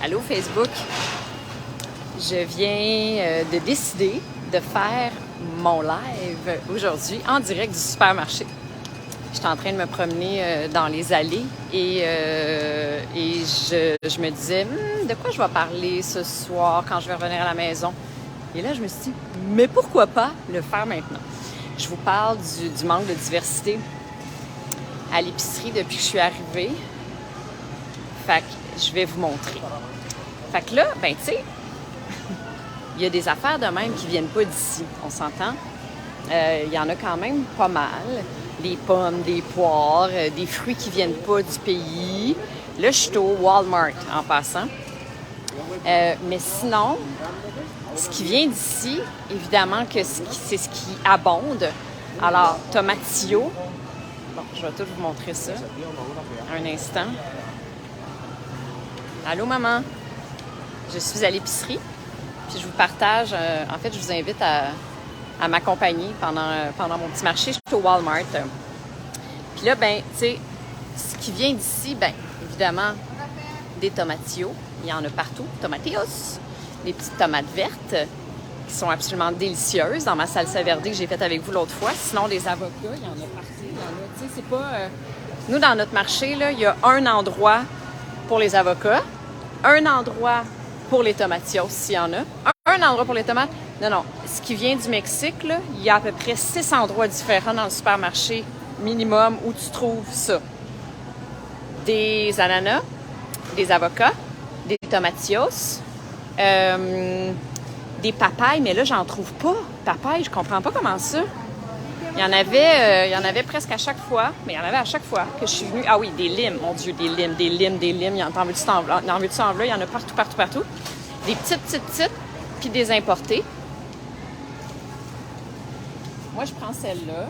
Allô Facebook, je viens de décider de faire mon live aujourd'hui en direct du supermarché. J'étais en train de me promener dans les allées et je me disais de quoi je vais parler ce soir quand je vais revenir à la maison. Et là, je me suis dit, mais pourquoi pas le faire maintenant? Je vous parle du manque de diversité à l'épicerie depuis que je suis arrivée. Fait que je vais vous montrer. Fait que là, ben tu sais, il y a des affaires de même qui viennent pas d'ici, on s'entend. Il y en a quand même pas mal. Des pommes, des poires, des fruits qui viennent pas du pays. Là, je suis au Walmart en passant. Mais sinon, ce qui vient d'ici, évidemment que c'est ce qui abonde. Alors, tomatillo. Bon, je vais tout vous montrer ça. Un instant. Allô, maman? Je suis à l'épicerie. Puis je vous partage, en fait, je vous invite à m'accompagner pendant mon petit marché. Je suis au Walmart. Puis là, ben, tu sais, ce qui vient d'ici, ben, évidemment, des tomatillos. Il y en a partout. Tomatillos. Des petites tomates vertes qui sont absolument délicieuses dans ma salsa verde que j'ai faite avec vous l'autre fois. Sinon, des avocats, il y en a partout. Il y en a, tu sais, c'est pas... Nous, dans notre marché, là, il y a un endroit pour les avocats, un endroit pour les tomatillos, s'il y en a, un endroit pour les tomates. Non. Ce qui vient du Mexique, là, il y a à peu près 6 endroits différents dans le supermarché minimum où tu trouves ça. Des ananas, des avocats, des tomatillos, des papayes, mais là, j'en trouve pas. Papayes, je comprends pas comment ça. Il y en avait presque à chaque fois, mais il y en avait à chaque fois que je suis venue. Ah oui, des limes, mon Dieu, des limes. T'en veux-tu en veux? Il y en a partout. Des petites, puis des importés. Moi, je prends celle-là.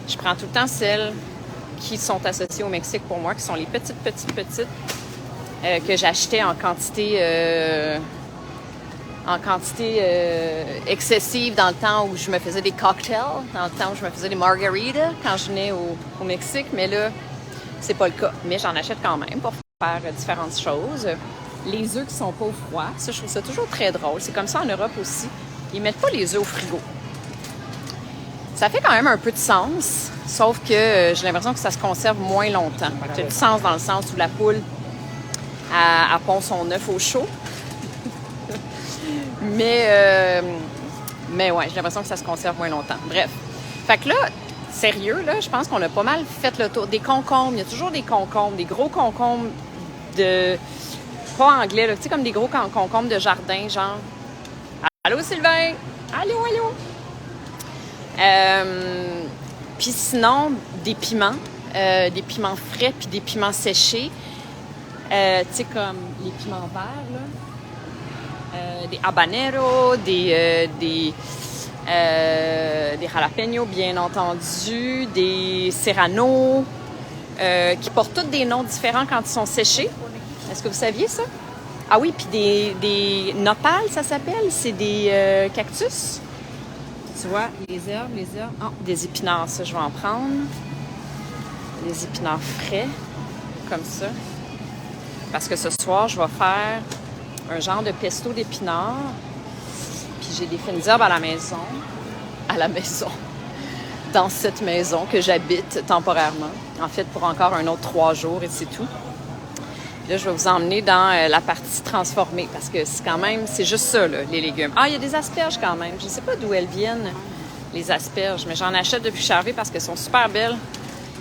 Je prends tout le temps celles qui sont associées au Mexique pour moi, qui sont les petites, que j'achetais en quantité excessive dans le temps où je me faisais des cocktails, dans le temps où je me faisais des margaritas quand je venais au Mexique. Mais là, c'est pas le cas. Mais j'en achète quand même pour faire différentes choses. Les œufs qui sont pas au froid, ça, je trouve ça toujours très drôle. C'est comme ça en Europe aussi. Ils mettent pas les œufs au frigo. Ça fait quand même un peu de sens, sauf que j'ai l'impression que ça se conserve moins longtemps. Ça a du sens dans le sens où la poule, elle pond son œuf au chaud. Mais ouais, j'ai l'impression que ça se conserve moins longtemps. Bref. Fait que là, sérieux, là, je pense qu'on a pas mal fait le tour. Des concombres, il y a toujours des concombres, des gros concombres pas anglais, là, tu sais, comme des gros concombres de jardin, genre. Allô, Sylvain? Allô? Puis sinon, des piments frais, puis des piments séchés. Tu sais, comme les piments verts, là. Des habaneros, des jalapenos, bien entendu, des serranos, qui portent tous des noms différents quand ils sont séchés. Est-ce que vous saviez ça? Ah oui, puis des nopales, ça s'appelle. C'est des cactus. Tu vois, les herbes. Oh, des épinards, ça, je vais en prendre. Des épinards frais, comme ça. Parce que ce soir, je vais faire un genre de pesto d'épinards. Puis j'ai des fines herbes à la maison. Dans cette maison que j'habite temporairement. En fait, pour encore un autre 3 jours et c'est tout. Là, je vais vous emmener dans la partie transformée parce que c'est juste ça, là, les légumes. Ah, il y a des asperges quand même. Je ne sais pas d'où elles viennent, les asperges, mais j'en achète depuis que je suis arrivée parce qu'elles sont super belles.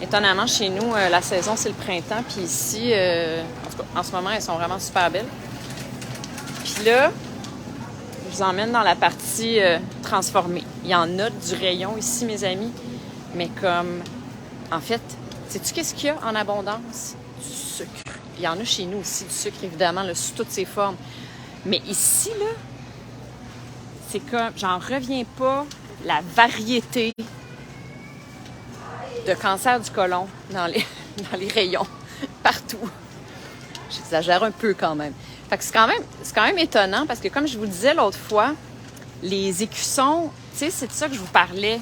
Étonnamment, chez nous, la saison, c'est le printemps. Puis ici, en tout cas, en ce moment, elles sont vraiment super belles. Puis là, je vous emmène dans la partie transformée. Il y en a du rayon ici, mes amis. Mais comme, en fait, sais-tu qu'est-ce qu'il y a en abondance? Du sucre. Il y en a chez nous aussi, du sucre, évidemment, là, sous toutes ses formes. Mais ici, là, c'est comme, j'en reviens pas, la variété de cancer du côlon dans les rayons, partout. J'exagère un peu quand même. Fait que c'est quand même étonnant parce que, comme je vous le disais l'autre fois, les écussons, tu sais, c'est de ça que je vous parlais.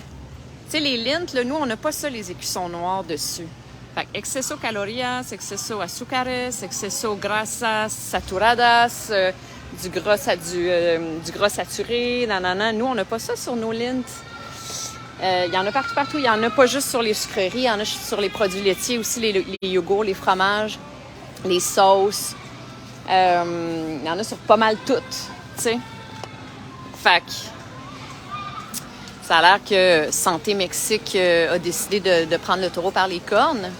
Tu sais, les lintes, là, nous, on n'a pas ça, les écussons noirs dessus. Fait que exceso calorías, exceso azúcares, exceso grasas saturadas, du gras saturé, nanana. Nous, on n'a pas ça sur nos lints. Il y en a partout. Il y en a pas juste sur les sucreries, il y en a sur les produits laitiers aussi, les yogourts, les fromages, les sauces. Il y en a sur pas mal toutes, tu sais. Fait que ça a l'air que Santé Mexique a décidé de prendre le taureau par les cornes.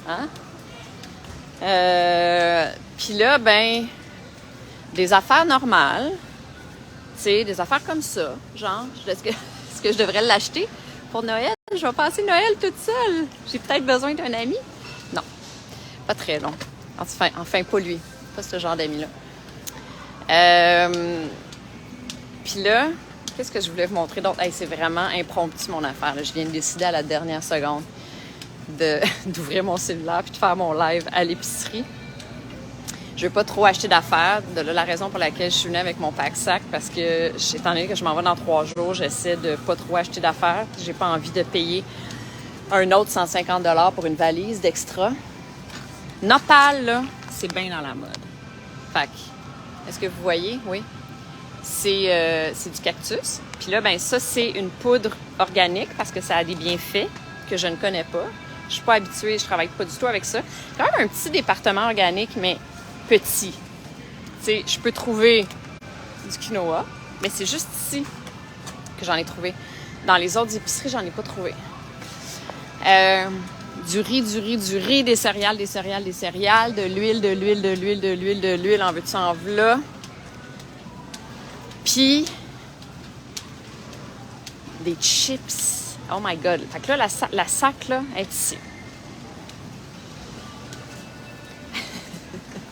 Hein? Puis là, ben, des affaires normales, tu sais, des affaires comme ça, genre, est-ce que je devrais l'acheter pour Noël? Je vais passer Noël toute seule. J'ai peut-être besoin d'un ami? Non, pas très long. Enfin, pas lui. Pas ce genre d'ami-là. Puis là, qu'est-ce que je voulais vous montrer d'autre? Hey, c'est vraiment impromptu, mon affaire. Là. Je viens de décider à la dernière seconde d'ouvrir mon cellulaire puis de faire mon live à l'épicerie. Je ne veux pas trop acheter d'affaires. De là, la raison pour laquelle je suis venue avec mon pack-sac, parce que, étant donné que je m'en vais dans 3 jours, j'essaie de pas trop acheter d'affaires. J'ai pas envie de payer un autre 150 $ pour une valise d'extra. Nopal, là, c'est bien dans la mode. Fait que, est-ce que vous voyez? Oui. C'est du cactus. Puis là, ben ça, c'est une poudre organique parce que ça a des bienfaits que je ne connais pas. Je suis pas habituée, je travaille pas du tout avec ça. Quand même un petit département organique, mais petit. Tu sais, je peux trouver du quinoa, mais c'est juste ici que j'en ai trouvé. Dans les autres épiceries, j'en ai pas trouvé. Du riz, des céréales, de l'huile, en veux-tu en v'là. Puis, des chips. Oh my God. Fait que là, la sac, là, est ici.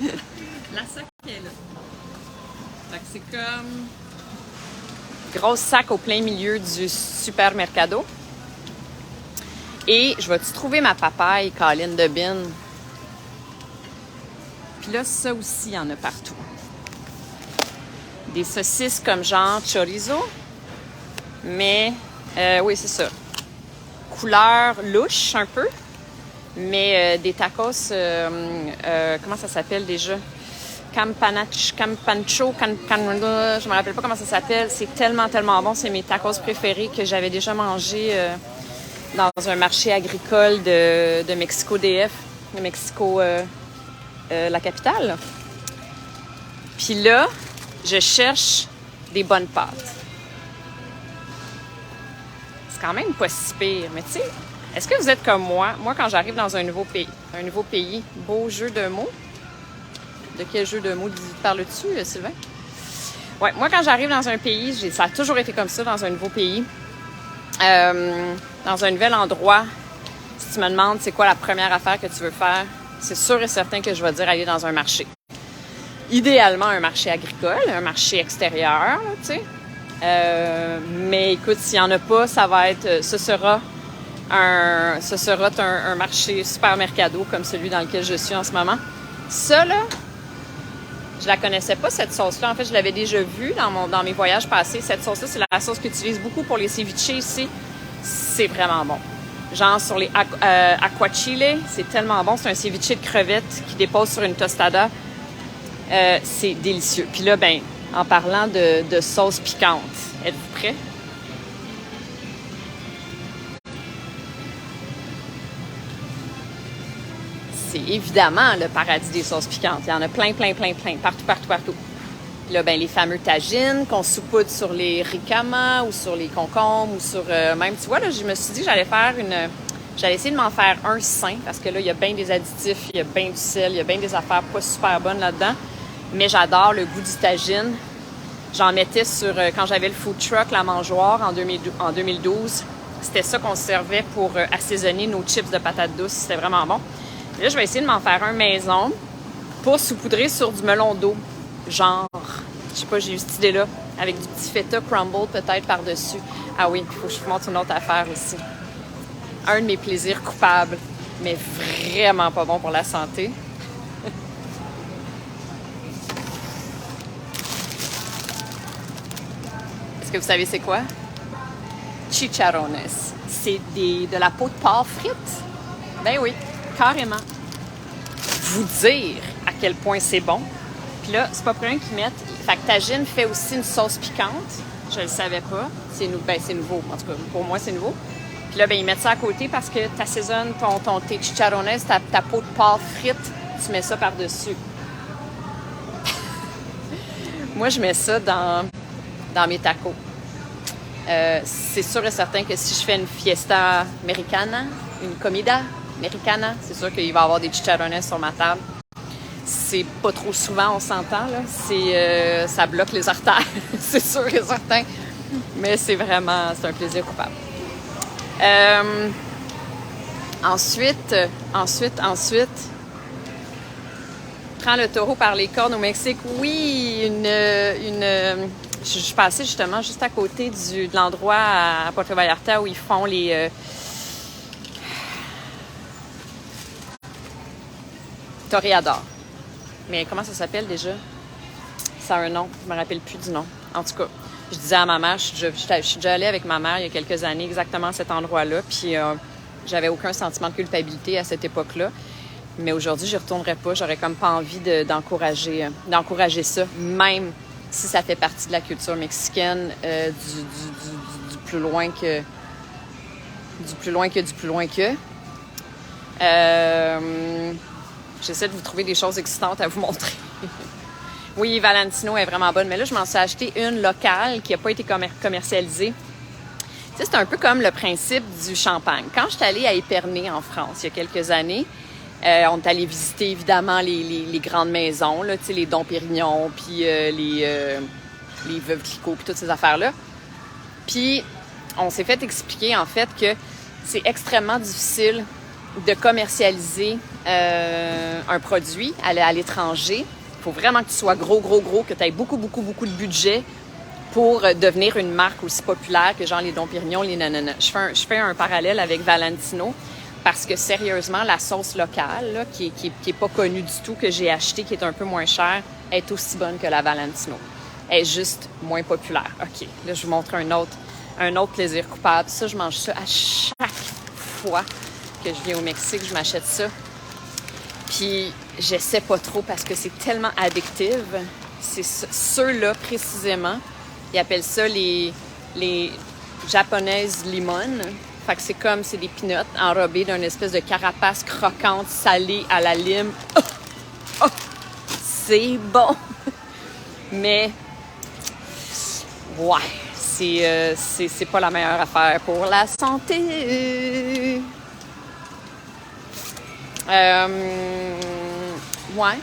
La sac est là. Fait que c'est comme grosse sac au plein milieu du supermercado. Et je vais-tu trouver ma papaye, Colin de Bin? Puis là, ça aussi, il y en a partout. Des saucisses comme genre chorizo. Mais, oui, c'est ça. Couleur louche un peu. Mais des tacos, comment ça s'appelle déjà? Campancho, je me rappelle pas comment ça s'appelle. C'est tellement bon. C'est mes tacos préférés que j'avais déjà mangé dans un marché agricole de Mexico DF, de Mexico, la capitale. Puis là, je cherche des bonnes pâtes. C'est quand même pas si pire, mais tu sais, est-ce que vous êtes comme moi? Moi, quand j'arrive dans un nouveau pays, beau jeu de mots. De quel jeu de mots parles-tu, Sylvain? Ouais, moi, quand j'arrive dans un pays, ça a toujours été comme ça, dans un nouveau pays. Dans un nouvel endroit, si tu me demandes c'est quoi la première affaire que tu veux faire, c'est sûr et certain que je vais dire aller dans un marché. Idéalement, un marché agricole, un marché extérieur, tu sais. Mais écoute, s'il n'y en a pas, ce sera un marché supermercado comme celui dans lequel je suis en ce moment. Ça, là, je la connaissais pas, cette sauce-là. En fait, je l'avais déjà vue dans mes voyages passés. Cette sauce-là, c'est la sauce que j'utilise beaucoup pour les ceviches ici. C'est vraiment bon. Genre sur les aguachile, c'est tellement bon. C'est un ceviche de crevettes qui dépose sur une tostada. C'est délicieux. Puis là, ben, en parlant de sauce piquante, êtes-vous prêts? C'est évidemment le paradis des sauces piquantes. Il y en a plein, partout. Puis là, ben, les fameux tagines qu'on saupoudre sur les ricamas ou sur les concombres ou sur même, tu vois, là, je me suis dit que j'allais essayer de m'en faire un sain parce que là, il y a bien des additifs, il y a bien du sel, il y a bien des affaires pas super bonnes là-dedans. Mais j'adore le goût du tagine. J'en mettais sur, quand j'avais le food truck, la mangeoire en 2012. C'était ça qu'on servait pour assaisonner nos chips de patates douces. C'était vraiment bon. Là, je vais essayer de m'en faire un maison pour saupoudrer sur du melon d'eau. Genre, je sais pas, j'ai eu cette idée-là, avec du petit feta crumble peut-être par-dessus. Ah oui, il faut que je vous montre une autre affaire aussi. Un de mes plaisirs coupables, mais vraiment pas bon pour la santé. Est-ce que vous savez c'est quoi? Chicharrones. C'est de la peau de porc frite. Ben oui, carrément. Vous dire à quel point c'est bon. Puis là, c'est pas pour rien qu'ils mettent... Fait que Tajine fait aussi une sauce piquante. Je le savais pas. C'est nouveau. En tout cas, pour moi, c'est nouveau. Puis là, ben, ils mettent ça à côté parce que tu assaisonnes tes chicharrones, ta peau de porc frite, tu mets ça par-dessus. Moi, je mets ça dans mes tacos. C'est sûr et certain que si je fais une fiesta americana, une comida americana, c'est sûr qu'il va y avoir des chicharrones sur ma table. C'est pas trop souvent, on s'entend, là. Ça bloque les artères, c'est sûr et certain. Mais c'est un plaisir coupable. Ensuite, prends le taureau par les cornes au Mexique. Oui, je suis passée justement juste à côté de l'endroit à Puerto Vallarta où ils font les toréadors. Mais comment ça s'appelle déjà? Ça a un nom, je me rappelle plus du nom. En tout cas, je disais à ma mère, je suis déjà allée avec ma mère il y a quelques années exactement à cet endroit-là, puis j'avais aucun sentiment de culpabilité à cette époque-là. Mais aujourd'hui, je ne retournerais pas. J'aurais comme pas envie d'encourager ça, même si ça fait partie de la culture mexicaine, du plus loin que. J'essaie de vous trouver des choses excitantes à vous montrer. Oui, Valentino est vraiment bonne, mais là, je m'en suis acheté une locale qui n'a pas été commercialisée. Tu sais, c'est un peu comme le principe du champagne. Quand je suis allée à Épernay, en France, il y a quelques années, on est allé visiter, évidemment, les grandes maisons, là, tu sais, les Dom Pérignon, puis les Veuve Clicquot, puis toutes ces affaires-là. Puis, on s'est fait expliquer, en fait, que c'est extrêmement difficile de commercialiser un produit à l'étranger. Il faut vraiment que tu sois gros, que tu aies beaucoup de budget pour devenir une marque aussi populaire que genre les Dom Pérignon, les nanana. Je fais un parallèle avec Valentino parce que sérieusement, la sauce locale, là, qui est pas connue du tout, que j'ai achetée, qui est un peu moins chère, est aussi bonne que la Valentino. Elle est juste moins populaire. OK, là, je vous montre un autre plaisir coupable. Ça, je mange ça à chaque fois que je viens au Mexique, je m'achète ça. Puis, j'essaie pas trop parce que c'est tellement addictif. C'est ceux-là, précisément, ils appellent ça les japonaises limon. Fait que c'est des peanuts enrobés d'une espèce de carapace croquante, salée à la lime. Oh! Oh! C'est bon! Mais, ouais, c'est pas la meilleure affaire pour la santé. Ouais.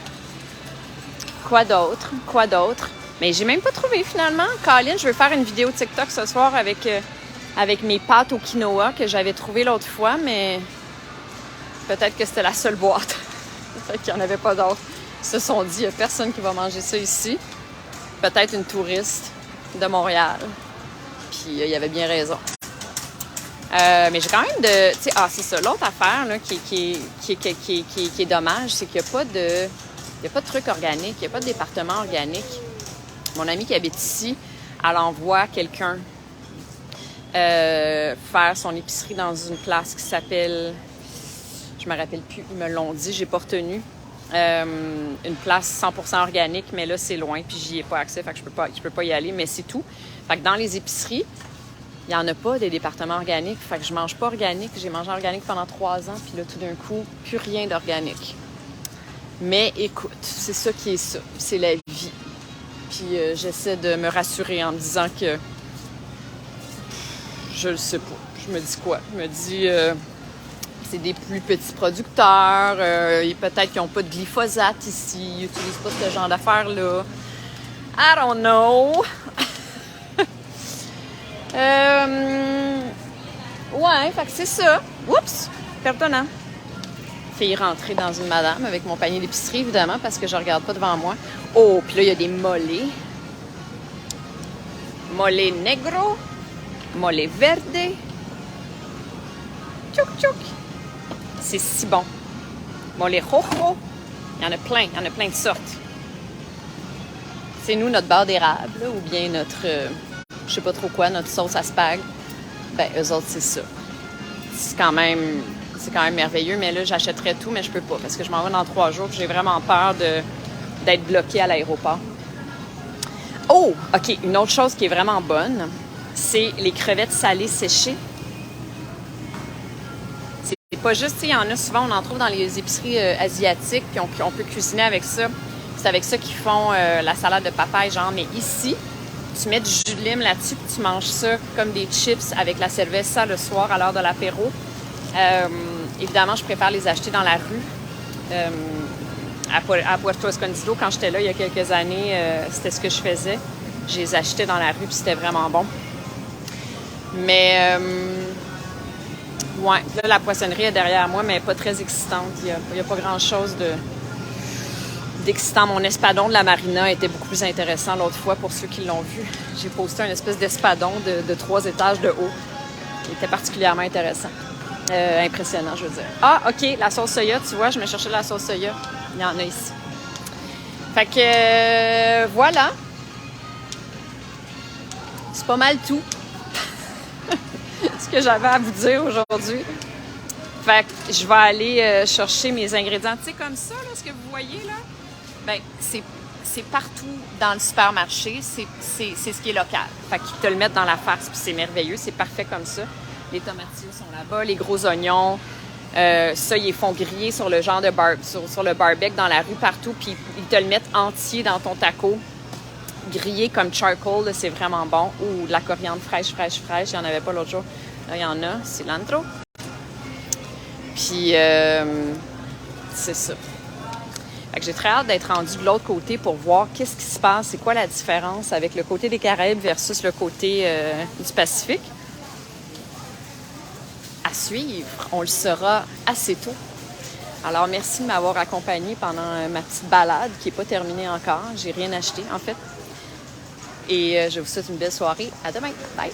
Quoi d'autre? Mais j'ai même pas trouvé finalement. Colin, je vais faire une vidéo TikTok ce soir avec mes pâtes au quinoa que j'avais trouvées l'autre fois, mais peut-être que c'était la seule boîte. Peut-être qu'il n'y en avait pas d'autres. Ils se sont dit, il n'y a personne qui va manger ça ici. Peut-être une touriste de Montréal. Puis il y avait bien raison. Mais j'ai quand même de... Tu sais, c'est ça. L'autre affaire là, qui est dommage, c'est qu'il n'y a pas de trucs organiques, il n'y a pas de département organique. Mon amie qui habite ici, elle envoie quelqu'un faire son épicerie dans une place qui s'appelle... Je me rappelle plus, ils me l'ont dit, j'ai pas retenu. Une place 100% organique, mais là, c'est loin, puis j'y ai pas accès, fait que je peux pas y aller, mais c'est tout. Fait que dans les épiceries, il n'y en a pas des départements organiques, fait que je mange pas organique. J'ai mangé organique pendant 3 ans, puis là, tout d'un coup, plus rien d'organique. Mais écoute, c'est ça qui est ça, c'est la vie. Puis j'essaie de me rassurer en me disant que je le sais pas. Je me dis quoi? Je me dis c'est des plus petits producteurs, et peut-être qu'ils n'ont pas de glyphosate ici, ils n'utilisent pas ce genre d'affaires-là. I don't know. Ouais, fait que c'est ça. Oups! Pardonnant. Fille rentrer dans une madame avec mon panier d'épicerie, évidemment, parce que je regarde pas devant moi. Oh, puis là, il y a des mollets. Mole negro. Mole verde. Tchouk, tchouk. C'est si bon. Mole rojo. Il y en a plein de sortes. C'est nous, notre beurre d'érable, là, ou bien notre... je sais pas trop quoi, notre sauce à spag. Ben, eux autres, c'est ça. C'est quand même c'est quand même merveilleux, mais là, j'achèterais tout, mais je peux pas parce que je m'en vais dans 3 jours. J'ai vraiment peur d'être bloquée à l'aéroport. Oh, OK, une autre chose qui est vraiment bonne, c'est les crevettes salées séchées. C'est pas juste, il y en a souvent, on en trouve dans les épiceries asiatiques, puis on peut cuisiner avec ça. C'est avec ça qu'ils font la salade de papaye, genre. Mais ici, tu mets du jus de lime là-dessus, puis tu manges ça comme des chips avec la cerveza le soir à l'heure de l'apéro. Évidemment, je préfère les acheter dans la rue. À Puerto Escondido, quand j'étais là il y a quelques années, c'était ce que je faisais. Je les achetais dans la rue, puis c'était vraiment bon. Mais, ouais, là, la poissonnerie est derrière moi, mais pas très excitante. Il y a pas grand-chose d'excitant. Mon espadon de la marina était beaucoup plus intéressant l'autre fois pour ceux qui l'ont vu. J'ai posté un espèce d'espadon de 3 étages de haut qui était particulièrement intéressant. Impressionnant, je veux dire. Ah, OK, la sauce soya, tu vois, je me cherchais la sauce soya. Il y en a ici. Fait que, voilà. C'est pas mal tout ce que j'avais à vous dire aujourd'hui. Fait que je vais aller chercher mes ingrédients. Tu sais, comme ça, là, ce que vous voyez, là, ben c'est partout dans le supermarché. C'est ce qui est local. Fait qu'ils te le mettent dans la face, puis c'est merveilleux. C'est parfait comme ça. Les tomatillos sont là-bas, les gros oignons. Ça, ils les font griller sur le genre de sur le barbecue dans la rue partout, puis ils te le mettent entier dans ton taco. Grillé comme charcoal, là, c'est vraiment bon. Ou de la coriandre fraîche. Il n'y en avait pas l'autre jour. Là, il y en a. Cilantro. Puis, c'est ça. Fait que j'ai très hâte d'être rendue de l'autre côté pour voir qu'est-ce qui se passe, c'est quoi la différence avec le côté des Caraïbes versus le côté du Pacifique. À suivre, on le saura assez tôt. Alors, merci de m'avoir accompagnée pendant ma petite balade qui n'est pas terminée encore. J'ai rien acheté, en fait. Et je vous souhaite une belle soirée. À demain. Bye!